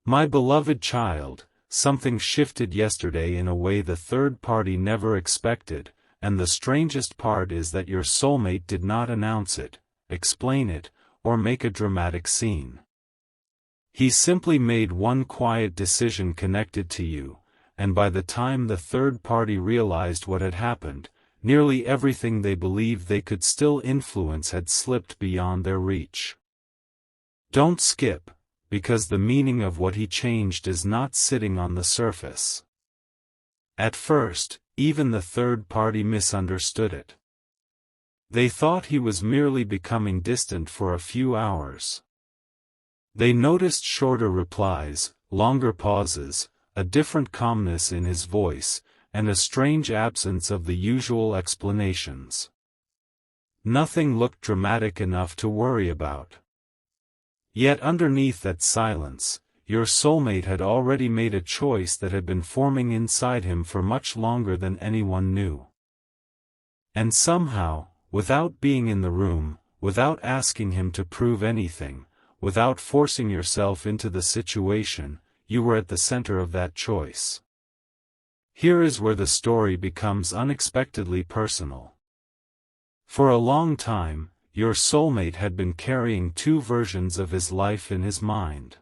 My beloved child, something shifted yesterday in a way the third party never expected, and the strangest part is that your soulmate did not announce it, explain it, or make a dramatic scene. He simply made one quiet decision connected to you, and by the time the third party realized what had happened, nearly everything they believed they could still influence had slipped beyond their reach. Don't skip, because the meaning of what he changed is not sitting on the surface. At first, even the third party misunderstood it. They thought he was merely becoming distant for a few hours. They noticed shorter replies, longer pauses, a different calmness in his voice, and a strange absence of the usual explanations. Nothing looked dramatic enough to worry about. Yet underneath that silence, your soulmate had already made a choice that had been forming inside him for much longer than anyone knew. And somehow, without being in the room, without asking him to prove anything, without forcing yourself into the situation, you were at the center of that choice. Here is where the story becomes unexpectedly personal. For a long time, your soulmate had been carrying two versions of his life in his mind.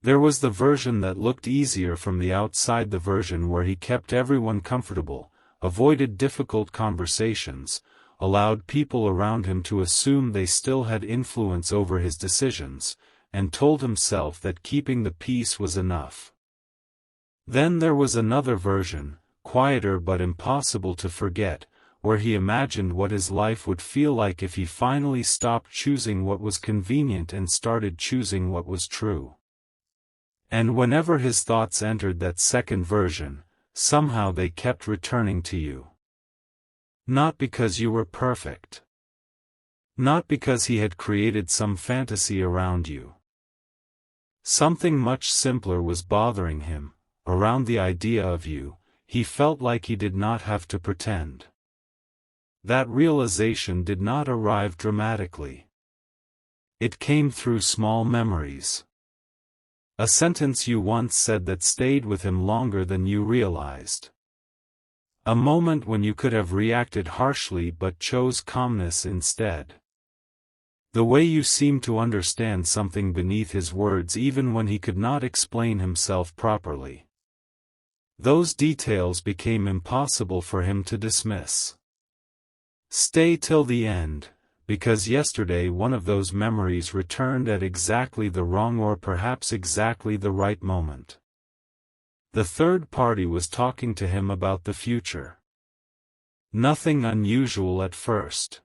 There was the version that looked easier from the outside, the version where he kept everyone comfortable, avoided difficult conversations, allowed people around him to assume they still had influence over his decisions, and told himself that keeping the peace was enough. Then there was another version, quieter but impossible to forget, where he imagined what his life would feel like if he finally stopped choosing what was convenient and started choosing what was true. And whenever his thoughts entered that second version, somehow they kept returning to you. Not because you were perfect. Not because he had created some fantasy around you. Something much simpler was bothering him, around the idea of you. He felt like he did not have to pretend. That realization did not arrive dramatically. It came through small memories. A sentence you once said that stayed with him longer than you realized. A moment when you could have reacted harshly but chose calmness instead. The way you seemed to understand something beneath his words even when he could not explain himself properly. Those details became impossible for him to dismiss. Stay till the end, because yesterday one of those memories returned at exactly the wrong or perhaps exactly the right moment. The third party was talking to him about the future. Nothing unusual at first.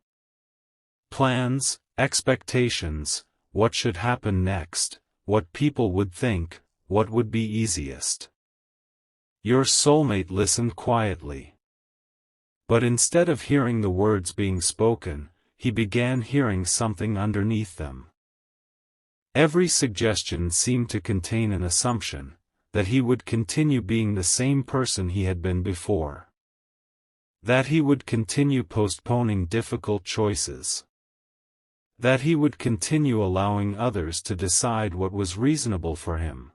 Plans, expectations, what should happen next, what people would think, what would be easiest. Your soulmate listened quietly. But instead of hearing the words being spoken, he began hearing something underneath them. Every suggestion seemed to contain an assumption that he would continue being the same person he had been before. That he would continue postponing difficult choices. That he would continue allowing others to decide what was reasonable for him.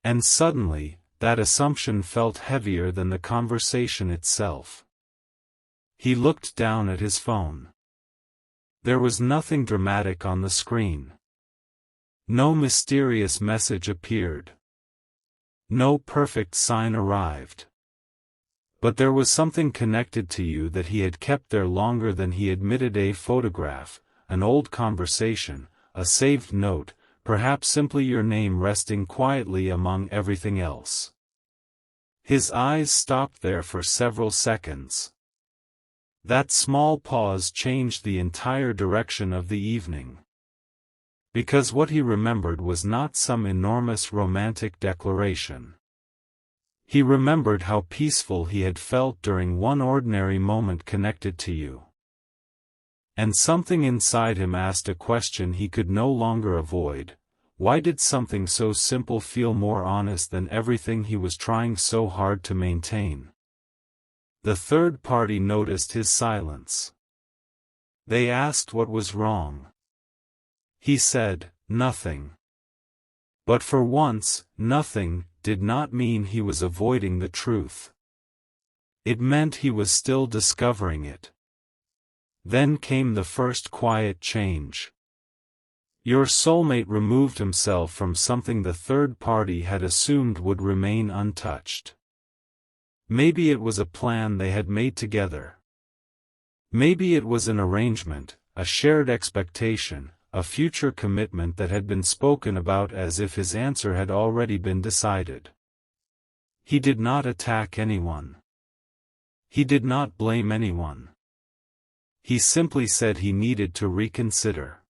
And suddenly, that assumption felt heavier than the conversation itself. He looked down at his phone. There was nothing dramatic on the screen. No mysterious message appeared. No perfect sign arrived. But there was something connected to you that he had kept there longer than he admitted: a photograph, an old conversation, a saved note, perhaps simply your name resting quietly among everything else. His eyes stopped there for several seconds. That small pause changed the entire direction of the evening. Because what he remembered was not some enormous romantic declaration. He remembered how peaceful he had felt during one ordinary moment connected to you. And something inside him asked a question he could no longer avoid: why did something so simple feel more honest than everything he was trying so hard to maintain? The third party noticed his silence. They asked what was wrong. He said, nothing. But for once, nothing did not mean he was avoiding the truth. It meant he was still discovering it. Then came the first quiet change. Your soulmate removed himself from something the third party had assumed would remain untouched. Maybe it was a plan they had made together. Maybe it was an arrangement, a shared expectation, a future commitment that had been spoken about as if his answer had already been decided. He did not attack anyone. He did not blame anyone. He simply said he needed to reconsider.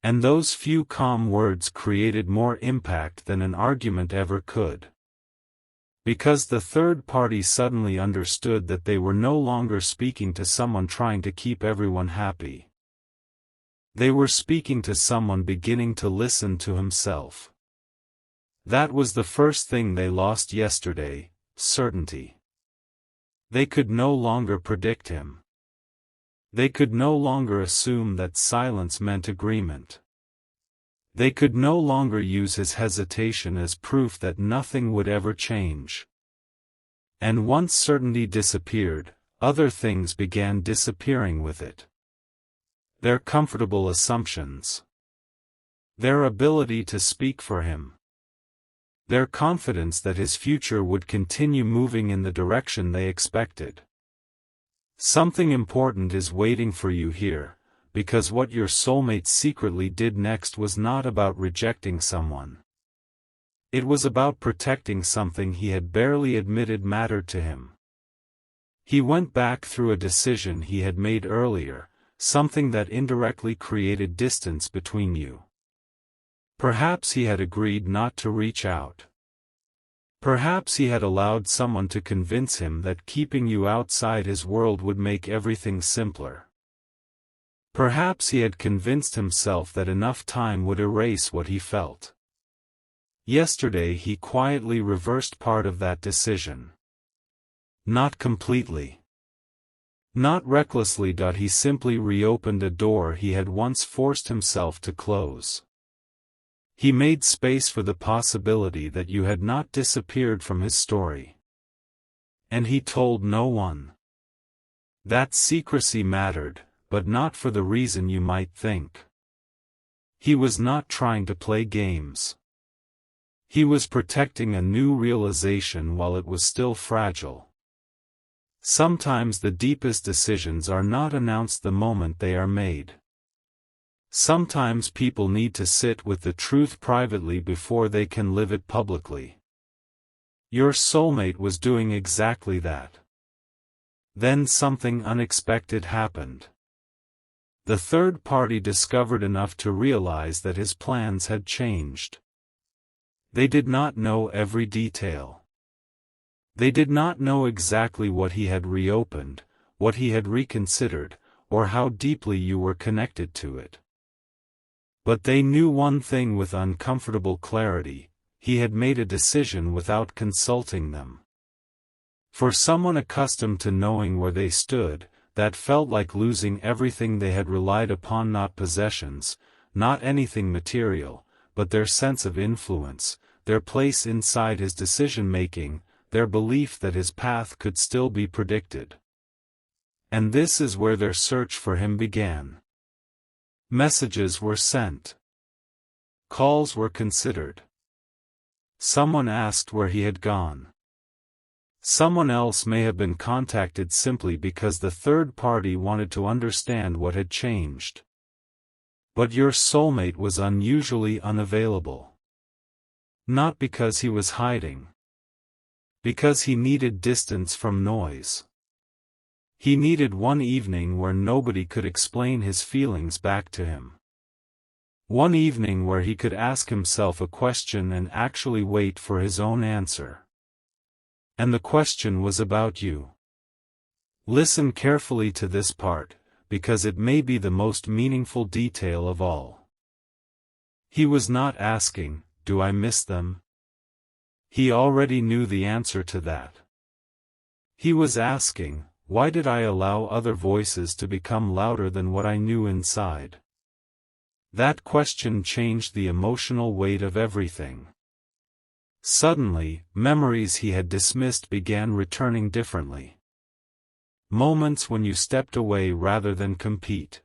And those few calm words created more impact than an argument ever could. Because the third party suddenly understood that they were no longer speaking to someone trying to keep everyone happy. They were speaking to someone beginning to listen to himself. That was the first thing they lost yesterday, certainty. They could no longer predict him. They could no longer assume that silence meant agreement. They could no longer use his hesitation as proof that nothing would ever change. And once certainty disappeared, other things began disappearing with it. Their comfortable assumptions. Their ability to speak for him. Their confidence that his future would continue moving in the direction they expected. Something important is waiting for you here, because what your soulmate secretly did next was not about rejecting someone. It was about protecting something he had barely admitted mattered to him. He went back through a decision he had made earlier, something that indirectly created distance between you. Perhaps he had agreed not to reach out. Perhaps he had allowed someone to convince him that keeping you outside his world would make everything simpler. Perhaps he had convinced himself that enough time would erase what he felt. Yesterday he quietly reversed part of that decision. Not completely. Not recklessly. He simply reopened a door he had once forced himself to close. He made space for the possibility that you had not disappeared from his story. And he told no one. That secrecy mattered, but not for the reason you might think. He was not trying to play games. He was protecting a new realization while it was still fragile. Sometimes the deepest decisions are not announced the moment they are made. Sometimes people need to sit with the truth privately before they can live it publicly. Your soulmate was doing exactly that. Then something unexpected happened. The third party discovered enough to realize that his plans had changed. They did not know every detail. They did not know exactly what he had reopened, what he had reconsidered, or how deeply you were connected to it. But they knew one thing with uncomfortable clarity: he had made a decision without consulting them. For someone accustomed to knowing where they stood, that felt like losing everything they had relied upon: not possessions, not anything material, but their sense of influence, their place inside his decision-making, their belief that his path could still be predicted. And this is where their search for him began. Messages were sent. Calls were considered. Someone asked where he had gone. Someone else may have been contacted simply because the third party wanted to understand what had changed. But your soulmate was unusually unavailable. Not because he was hiding. Because he needed distance from noise. He needed one evening where nobody could explain his feelings back to him. One evening where he could ask himself a question and actually wait for his own answer. And the question was about you. Listen carefully to this part, because it may be the most meaningful detail of all. He was not asking, "Do I miss them?" He already knew the answer to that. He was asking, "Why did I allow other voices to become louder than what I knew inside?" That question changed the emotional weight of everything. Suddenly, memories he had dismissed began returning differently. Moments when you stepped away rather than compete.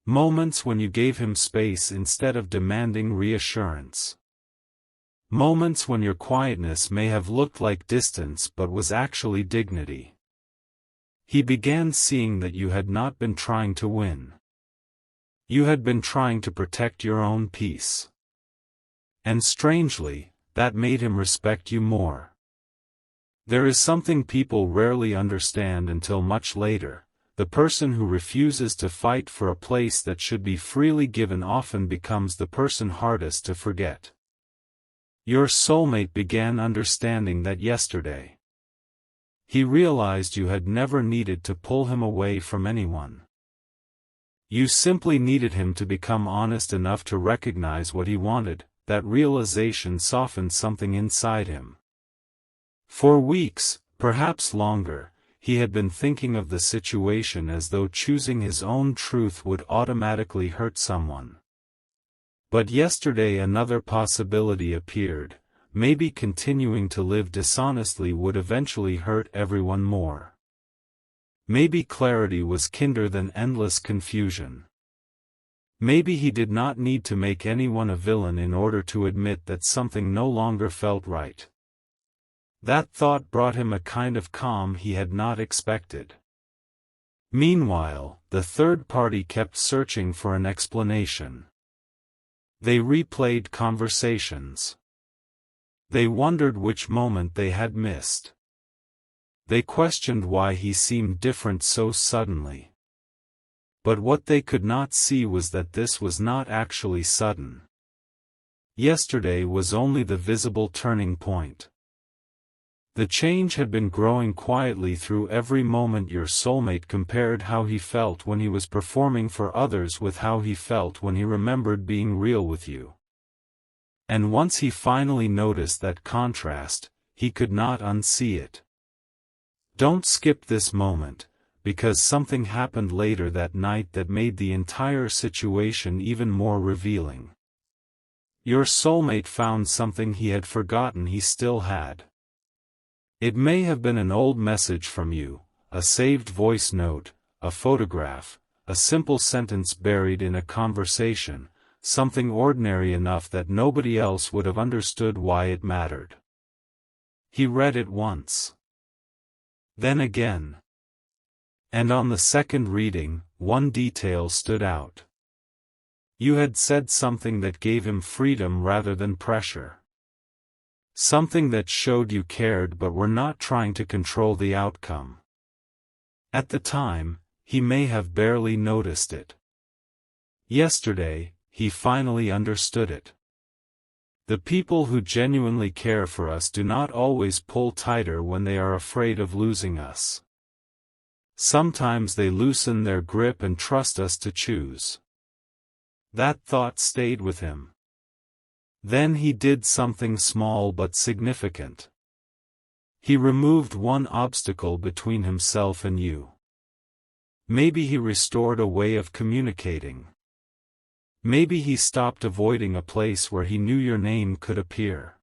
Moments when you gave him space instead of demanding reassurance. Moments when your quietness may have looked like distance but was actually dignity. He began seeing that you had not been trying to win. You had been trying to protect your own peace. And strangely, that made him respect you more. There is something people rarely understand until much later. The person who refuses to fight for a place that should be freely given often becomes the person hardest to forget. Your soulmate began understanding that yesterday. He realized you had never needed to pull him away from anyone. You simply needed him to become honest enough to recognize what he wanted. That realization softened something inside him. For weeks, perhaps longer, he had been thinking of the situation as though choosing his own truth would automatically hurt someone. But yesterday another possibility appeared. Maybe continuing to live dishonestly would eventually hurt everyone more. Maybe clarity was kinder than endless confusion. Maybe he did not need to make anyone a villain in order to admit that something no longer felt right. That thought brought him a kind of calm he had not expected. Meanwhile, the third party kept searching for an explanation. They replayed conversations. They wondered which moment they had missed. They questioned why he seemed different so suddenly. But what they could not see was that this was not actually sudden. Yesterday was only the visible turning point. The change had been growing quietly through every moment. Your soulmate compared how he felt when he was performing for others with how he felt when he remembered being real with you. And once he finally noticed that contrast, he could not unsee it. Don't skip this moment, because something happened later that night that made the entire situation even more revealing. Your soulmate found something he had forgotten he still had. It may have been an old message from you, a saved voice note, a photograph, a simple sentence buried in a conversation, something ordinary enough that nobody else would have understood why it mattered. He read it once. Then again. And on the second reading, one detail stood out. You had said something that gave him freedom rather than pressure. Something that showed you cared but were not trying to control the outcome. At the time, he may have barely noticed it. Yesterday, he finally understood it. The people who genuinely care for us do not always pull tighter when they are afraid of losing us. Sometimes they loosen their grip and trust us to choose. That thought stayed with him. Then he did something small but significant. He removed one obstacle between himself and you. Maybe he restored a way of communicating. Maybe he stopped avoiding a place where he knew your name could appear.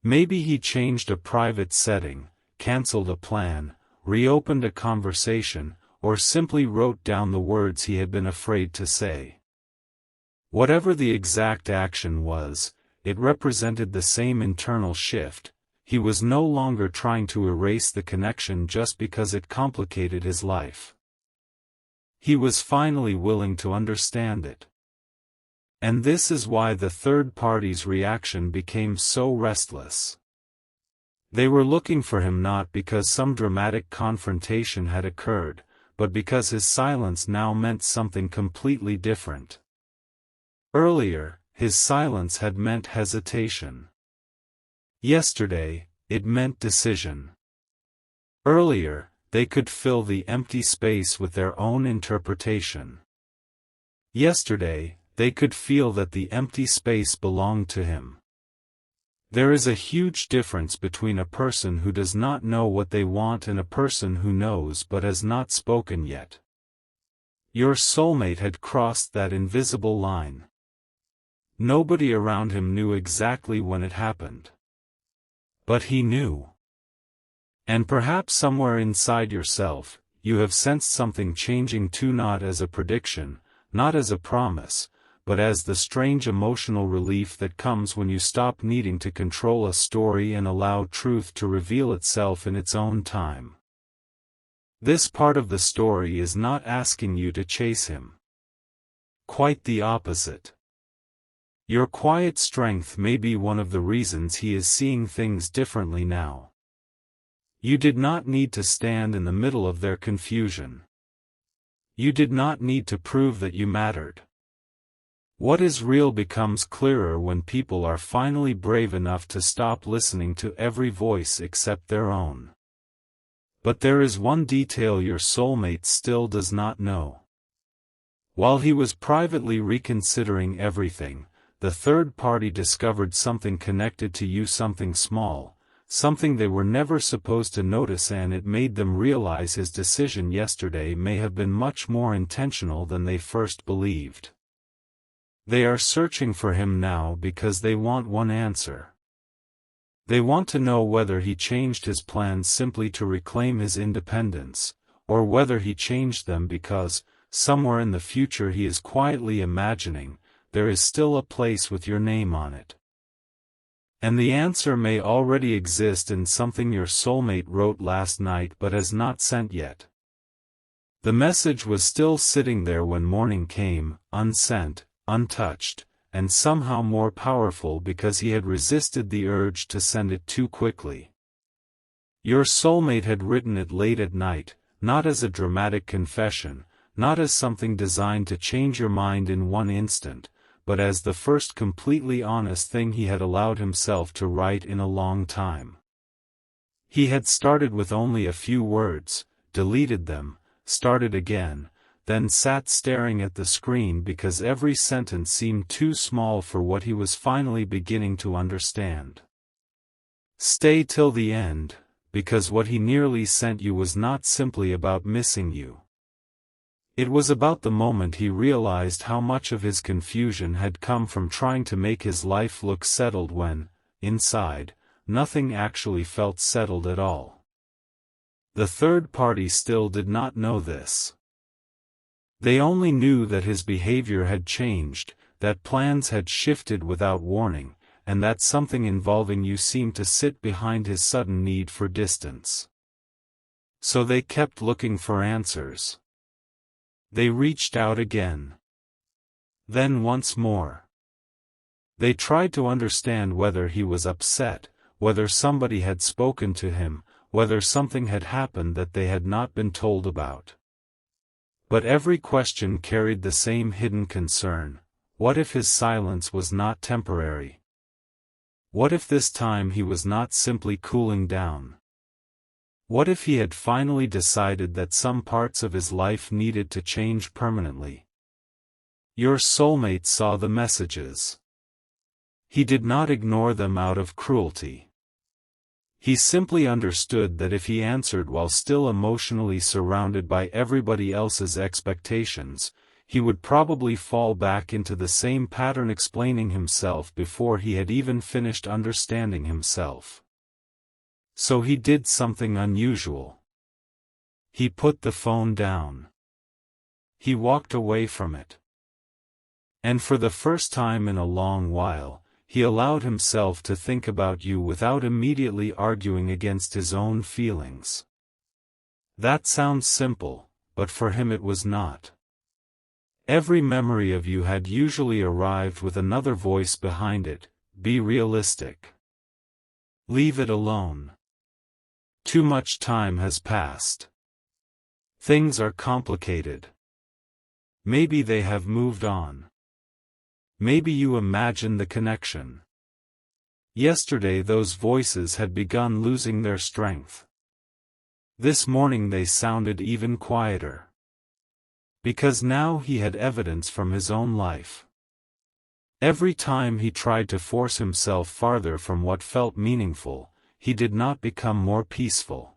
Maybe he changed a private setting, canceled a plan, reopened a conversation, or simply wrote down the words he had been afraid to say. Whatever the exact action was, it represented the same internal shift. He was no longer trying to erase the connection just because it complicated his life. He was finally willing to understand it. And this is why the third party's reaction became so restless. They were looking for him not because some dramatic confrontation had occurred, but because his silence now meant something completely different. Earlier, his silence had meant hesitation. Yesterday, it meant decision. Earlier, they could fill the empty space with their own interpretation. Yesterday, they could feel that the empty space belonged to him. There is a huge difference between a person who does not know what they want and a person who knows but has not spoken yet. Your soulmate had crossed that invisible line. Nobody around him knew exactly when it happened. But he knew. And perhaps somewhere inside yourself, you have sensed something changing too, not as a prediction, not as a promise, but as the strange emotional relief that comes when you stop needing to control a story and allow truth to reveal itself in its own time. This part of the story is not asking you to chase him. Quite the opposite. Your quiet strength may be one of the reasons he is seeing things differently now. You did not need to stand in the middle of their confusion. You did not need to prove that you mattered. What is real becomes clearer when people are finally brave enough to stop listening to every voice except their own. But there is one detail your soulmate still does not know. While he was privately reconsidering everything, the third party discovered something connected to you, something small, something they were never supposed to notice, and it made them realize his decision yesterday may have been much more intentional than they first believed. They are searching for him now because they want one answer. They want to know whether he changed his plans simply to reclaim his independence, or whether he changed them because, somewhere in the future he is quietly imagining, there is still a place with your name on it. And the answer may already exist in something your soulmate wrote last night but has not sent yet. The message was still sitting there when morning came, unsent, untouched, and somehow more powerful because he had resisted the urge to send it too quickly. Your soulmate had written it late at night, not as a dramatic confession, not as something designed to change your mind in one instant, but as the first completely honest thing he had allowed himself to write in a long time. He had started with only a few words, deleted them, started again, then sat staring at the screen because every sentence seemed too small for what he was finally beginning to understand. Stay till the end, because what he nearly sent you was not simply about missing you. It was about the moment he realized how much of his confusion had come from trying to make his life look settled when, inside, nothing actually felt settled at all. The third party still did not know this. They only knew that his behavior had changed, that plans had shifted without warning, and that something involving you seemed to sit behind his sudden need for distance. So they kept looking for answers. They reached out again. Then once more. They tried to understand whether he was upset, whether somebody had spoken to him, whether something had happened that they had not been told about. But every question carried the same hidden concern: what if his silence was not temporary? What if this time he was not simply cooling down? What if he had finally decided that some parts of his life needed to change permanently? Your soulmate saw the messages. He did not ignore them out of cruelty. He simply understood that if he answered while still emotionally surrounded by everybody else's expectations, he would probably fall back into the same pattern, explaining himself before he had even finished understanding himself. So he did something unusual. He put the phone down. He walked away from it. And for the first time in a long while, he allowed himself to think about you without immediately arguing against his own feelings. That sounds simple, but for him it was not. Every memory of you had usually arrived with another voice behind it: be realistic. Leave it alone. Too much time has passed. Things are complicated. Maybe they have moved on. Maybe you imagine the connection. Yesterday those voices had begun losing their strength. This morning they sounded even quieter. Because now he had evidence from his own life. Every time he tried to force himself farther from what felt meaningful, he did not become more peaceful.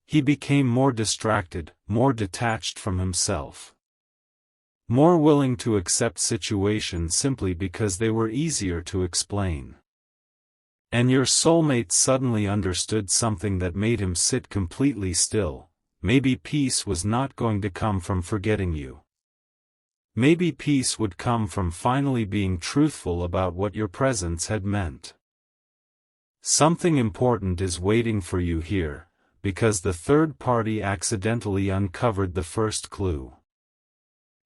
He became more distracted, more detached from himself. more willing to accept situations simply because they were easier to explain. And your soulmate suddenly understood something that made him sit completely still. Maybe peace was not going to come from forgetting you. Maybe peace would come from finally being truthful about what your presence had meant. Something important is waiting for you here, because the third party accidentally uncovered the first clue.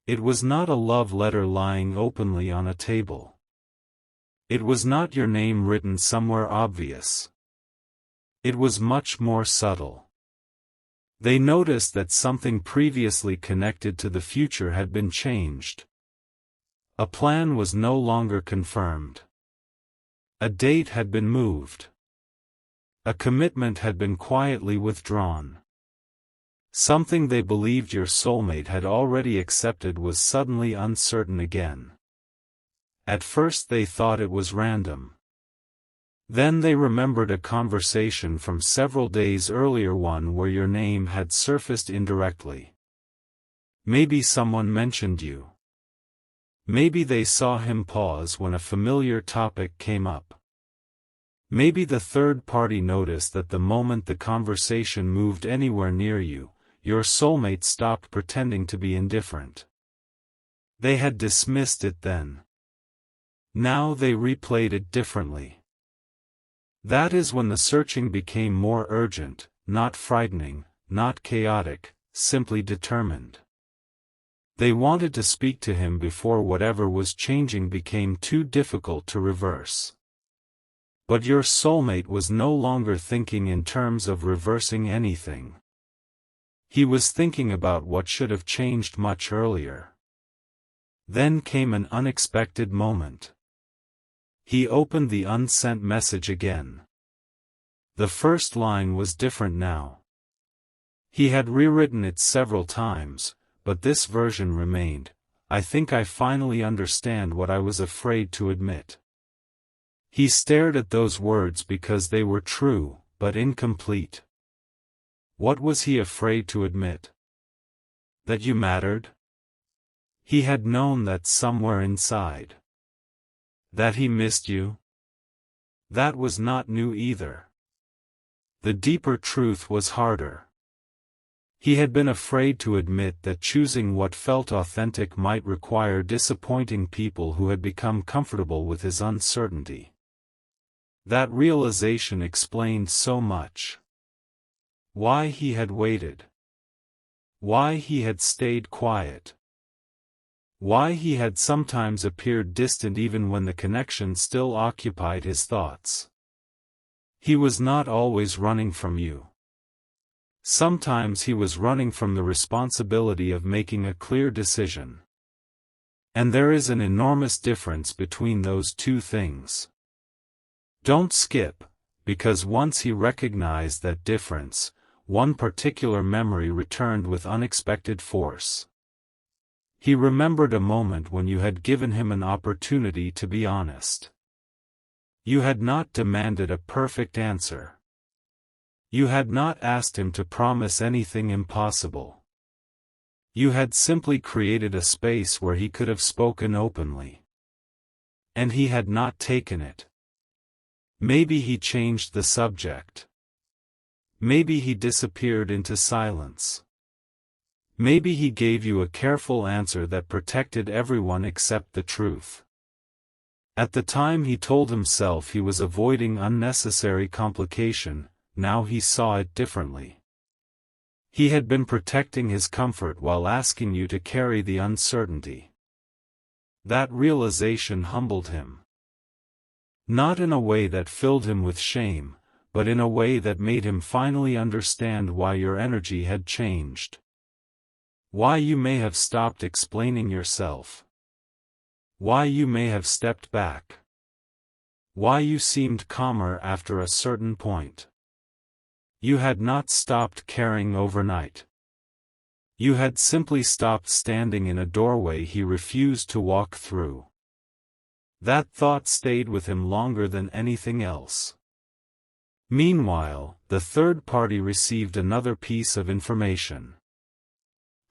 It was not a love letter lying openly on a table. It was not your name written somewhere obvious. It was much more subtle. They noticed that something previously connected to the future had been changed. A plan was no longer confirmed. A date had been moved. A commitment had been quietly withdrawn. Something they believed your soulmate had already accepted was suddenly uncertain again. At first they thought it was random. Then they remembered a conversation from several days earlier, one where your name had surfaced indirectly. Maybe someone mentioned you. Maybe they saw him pause when a familiar topic came up. Maybe the third party noticed that the moment the conversation moved anywhere near you, your soulmate stopped pretending to be indifferent. They had dismissed it then. Now they replayed it differently. That is when the searching became more urgent, not frightening, not chaotic, simply determined. They wanted to speak to him before whatever was changing became too difficult to reverse. But your soulmate was no longer thinking in terms of reversing anything. He was thinking about what should have changed much earlier. Then came an unexpected moment. He opened the unsent message again. The first line was different now. He had rewritten it several times, but this version remained. I think I finally understand what I was afraid to admit. He stared at those words because they were true, but incomplete. What was he afraid to admit? That you mattered? He had known that somewhere inside. That he missed you? That was not new either. The deeper truth was harder. He had been afraid to admit that choosing what felt authentic might require disappointing people who had become comfortable with his uncertainty. That realization explained so much. Why he had waited. Why he had stayed quiet. Why he had sometimes appeared distant even when the connection still occupied his thoughts. He was not always running from you. Sometimes he was running from the responsibility of making a clear decision. And there is an enormous difference between those two things. Don't skip, because once he recognized that difference, one particular memory returned with unexpected force. He remembered a moment when you had given him an opportunity to be honest. You had not demanded a perfect answer. You had not asked him to promise anything impossible. You had simply created a space where he could have spoken openly. And he had not taken it. Maybe he changed the subject. Maybe he disappeared into silence. Maybe he gave you a careful answer that protected everyone except the truth. At the time he told himself he was avoiding unnecessary complication, now he saw it differently. He had been protecting his comfort while asking you to carry the uncertainty. That realization humbled him. Not in a way that filled him with shame, but in a way that made him finally understand why your energy had changed. Why you may have stopped explaining yourself. Why you may have stepped back. Why you seemed calmer after a certain point. You had not stopped caring overnight. You had simply stopped standing in a doorway he refused to walk through. That thought stayed with him longer than anything else. Meanwhile, the third party received another piece of information.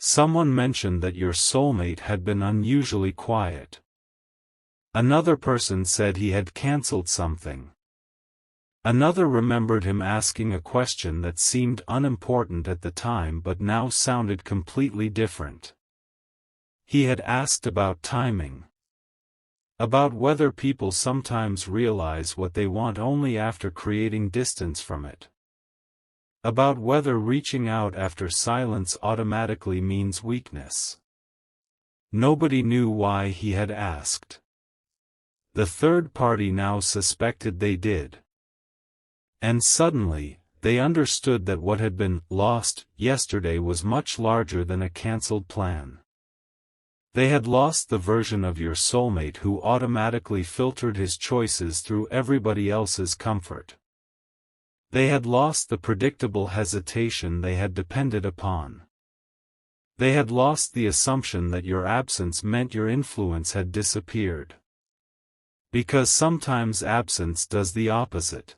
Someone mentioned that your soulmate had been unusually quiet. Another person said he had cancelled something. Another remembered him asking a question that seemed unimportant at the time but now sounded completely different. He had asked about timing. About whether people sometimes realize what they want only after creating distance from it. About whether reaching out after silence automatically means weakness. Nobody knew why he had asked. The third party now suspected they did. And suddenly, they understood that what had been lost yesterday was much larger than a cancelled plan. They had lost the version of your soulmate who automatically filtered his choices through everybody else's comfort. They had lost the predictable hesitation they had depended upon. They had lost the assumption that your absence meant your influence had disappeared. Because sometimes absence does the opposite.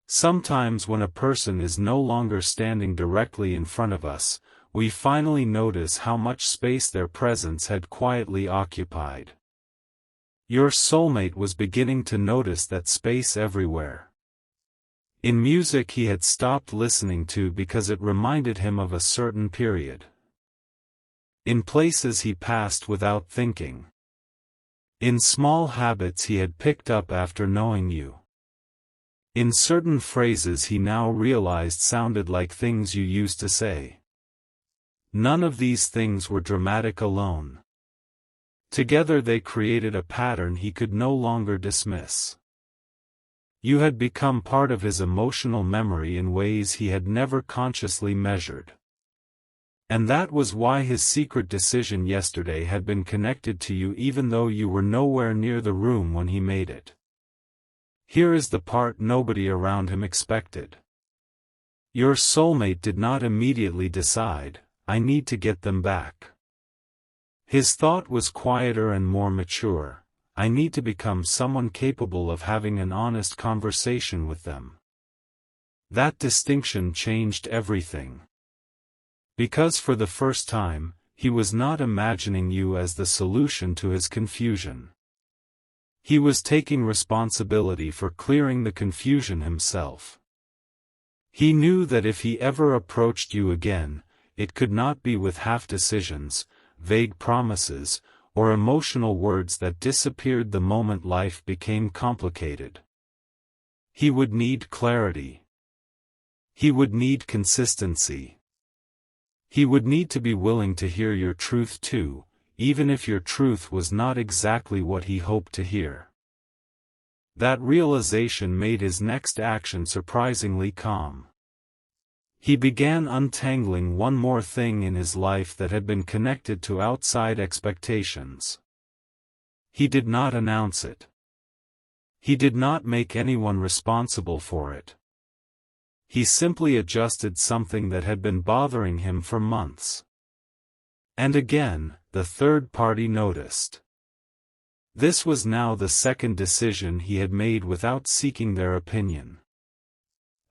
Sometimes when a person is no longer standing directly in front of us, we finally notice how much space their presence had quietly occupied. Your soulmate was beginning to notice that space everywhere. In music he had stopped listening to because it reminded him of a certain period. In places he passed without thinking. In small habits he had picked up after knowing you. In certain phrases he now realized sounded like things you used to say. None of these things were dramatic alone. Together they created a pattern he could no longer dismiss. You had become part of his emotional memory in ways he had never consciously measured. And that was why his secret decision yesterday had been connected to you even though you were nowhere near the room when he made it. Here is the part nobody around him expected. Your soulmate did not immediately decide, I need to get them back. His thought was quieter and more mature, I need to become someone capable of having an honest conversation with them. That distinction changed everything. Because for the first time, he was not imagining you as the solution to his confusion. He was taking responsibility for clearing the confusion himself. He knew that if he ever approached you again, it could not be with half-decisions, vague promises, or emotional words that disappeared the moment life became complicated. He would need clarity. He would need consistency. He would need to be willing to hear your truth too, even if your truth was not exactly what he hoped to hear. That realization made his next action surprisingly calm. He began untangling one more thing in his life that had been connected to outside expectations. He did not announce it. He did not make anyone responsible for it. He simply adjusted something that had been bothering him for months. And again, the third party noticed. This was now the second decision he had made without seeking their opinion.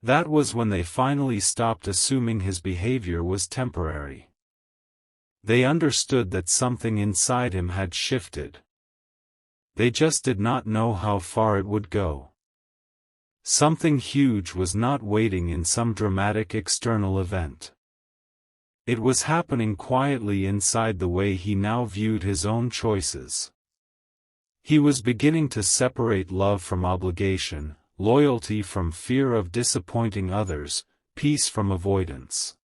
That was when they finally stopped assuming his behavior was temporary. They understood that something inside him had shifted. They just did not know how far it would go. Something huge was not waiting in some dramatic external event. It was happening quietly inside the way he now viewed his own choices. He was beginning to separate love from obligation, loyalty from fear of disappointing others, peace from avoidance.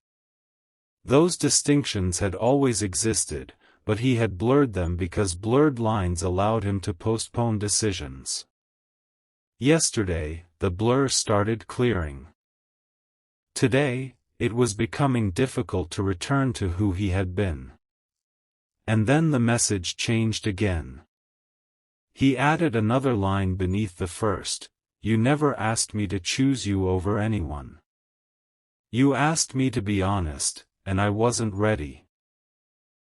Those distinctions had always existed, but he had blurred them because blurred lines allowed him to postpone decisions. Yesterday, the blur started clearing. Today, it was becoming difficult to return to who he had been. And then the message changed again. He added another line beneath the first, you never asked me to choose you over anyone. You asked me to be honest, and I wasn't ready.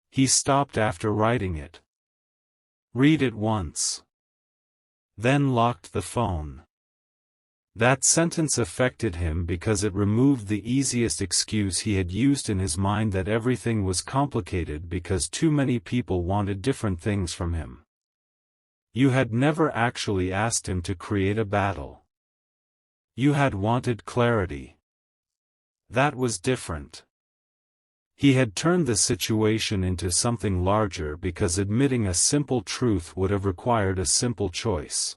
He stopped after writing it. Read it once. Then locked the phone. That sentence affected him because it removed the easiest excuse he had used in his mind that everything was complicated because too many people wanted different things from him. You had never actually asked him to create a battle. You had wanted clarity. That was different. He had turned the situation into something larger because admitting a simple truth would have required a simple choice.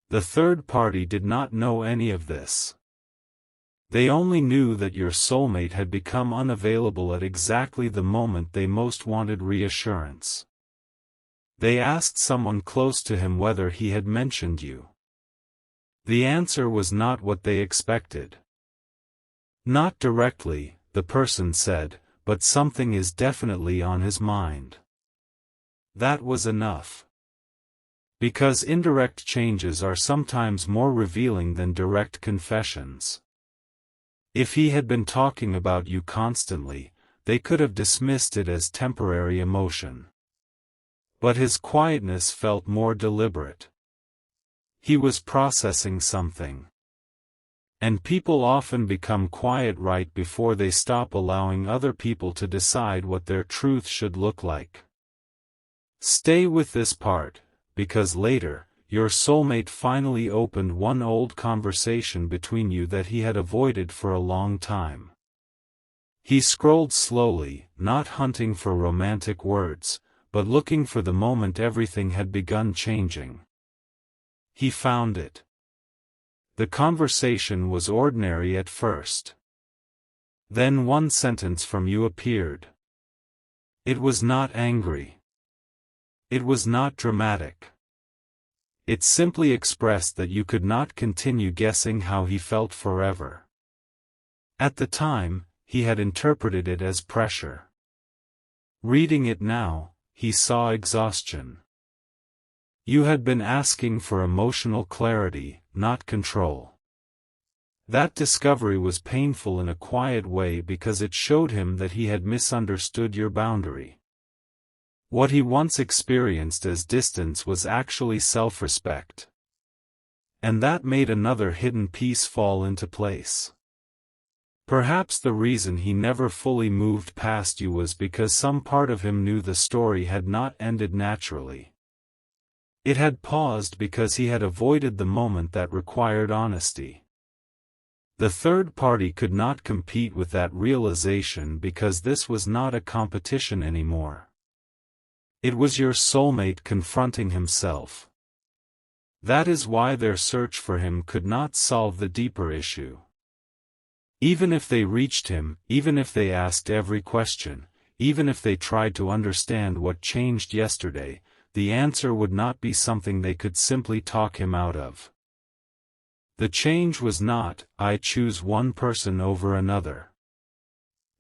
The third party did not know any of this. They only knew that your soulmate had become unavailable at exactly the moment they most wanted reassurance. They asked someone close to him whether he had mentioned you. The answer was not what they expected. Not directly, the person said, but something is definitely on his mind. That was enough. Because indirect changes are sometimes more revealing than direct confessions. If he had been talking about you constantly, they could have dismissed it as temporary emotion. But his quietness felt more deliberate. He was processing something. And people often become quiet right before they stop allowing other people to decide what their truth should look like. Stay with this part, because later, your soulmate finally opened one old conversation between you that he had avoided for a long time. He scrolled slowly, not hunting for romantic words, but looking for the moment everything had begun changing. He found it. The conversation was ordinary at first. Then one sentence from you appeared. It was not angry. It was not dramatic. It simply expressed that you could not continue guessing how he felt forever. At the time, he had interpreted it as pressure. Reading it now, he saw exhaustion. You had been asking for emotional clarity, not control. That discovery was painful in a quiet way because it showed him that he had misunderstood your boundary. What he once experienced as distance was actually self-respect. And that made another hidden piece fall into place. Perhaps the reason he never fully moved past you was because some part of him knew the story had not ended naturally. It had paused because he had avoided the moment that required honesty. The third party could not compete with that realization because this was not a competition anymore. It was your soulmate confronting himself. That is why their search for him could not solve the deeper issue. Even if they reached him, even if they asked every question, even if they tried to understand what changed yesterday, the answer would not be something they could simply talk him out of. The change was not, I choose one person over another.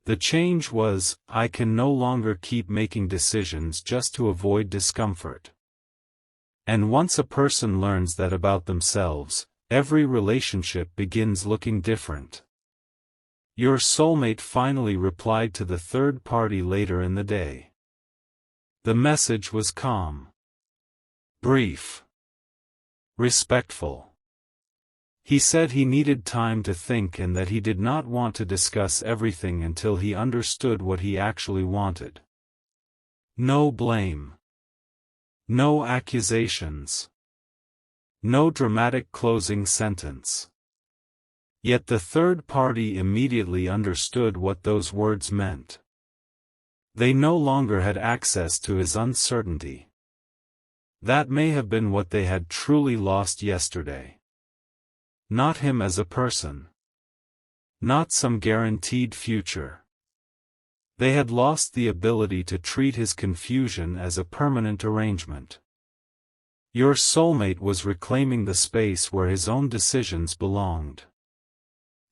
The change was, I can no longer keep making decisions just to avoid discomfort. And once a person learns that about themselves, every relationship begins looking different. Your soulmate finally replied to the third party later in the day. The message was calm. Brief. Respectful. He said he needed time to think and that he did not want to discuss everything until he understood what he actually wanted. No blame. No accusations. No dramatic closing sentence. Yet the third party immediately understood what those words meant. They no longer had access to his uncertainty. That may have been what they had truly lost yesterday. Not him as a person. Not some guaranteed future. They had lost the ability to treat his confusion as a permanent arrangement. Your soulmate was reclaiming the space where his own decisions belonged.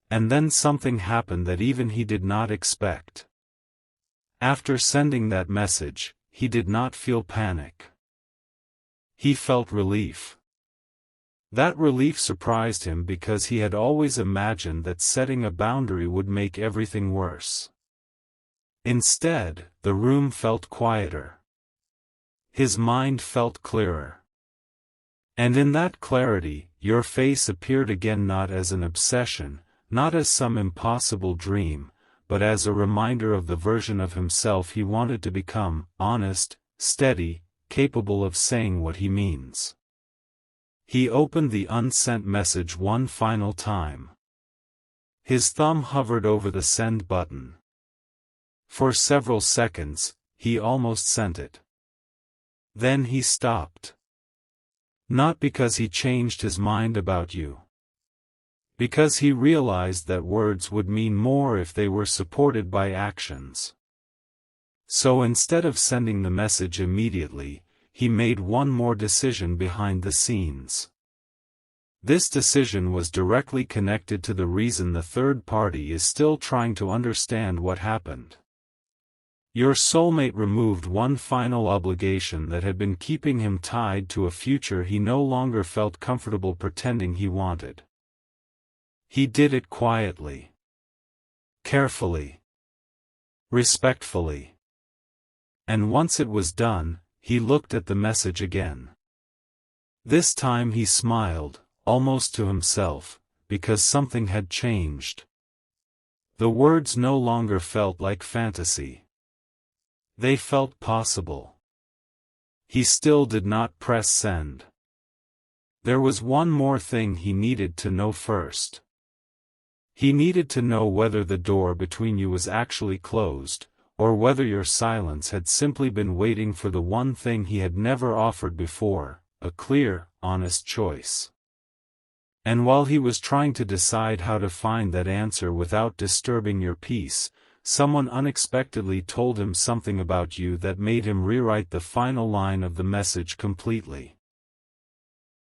And then something happened that even he did not expect. After sending that message, he did not feel panic. He felt relief. That relief surprised him because he had always imagined that setting a boundary would make everything worse. Instead, the room felt quieter. His mind felt clearer. And in that clarity, your face appeared again, not as an obsession, not as some impossible dream, but as a reminder of the version of himself he wanted to become: honest, steady, capable of saying what he means. He opened the unsent message one final time. His thumb hovered over the send button. For several seconds, he almost sent it. Then he stopped. Not because he changed his mind about you. Because he realized that words would mean more if they were supported by actions. So instead of sending the message immediately, he made one more decision behind the scenes. This decision was directly connected to the reason the third party is still trying to understand what happened. Your soulmate removed one final obligation that had been keeping him tied to a future he no longer felt comfortable pretending he wanted. He did it quietly, carefully, respectfully. And once it was done, he looked at the message again. This time he smiled, almost to himself, because something had changed. The words no longer felt like fantasy. They felt possible. He still did not press send. There was one more thing he needed to know first. He needed to know whether the door between you was actually closed, or whether your silence had simply been waiting for the one thing he had never offered before: a clear, honest choice. And while he was trying to decide how to find that answer without disturbing your peace, someone unexpectedly told him something about you that made him rewrite the final line of the message completely.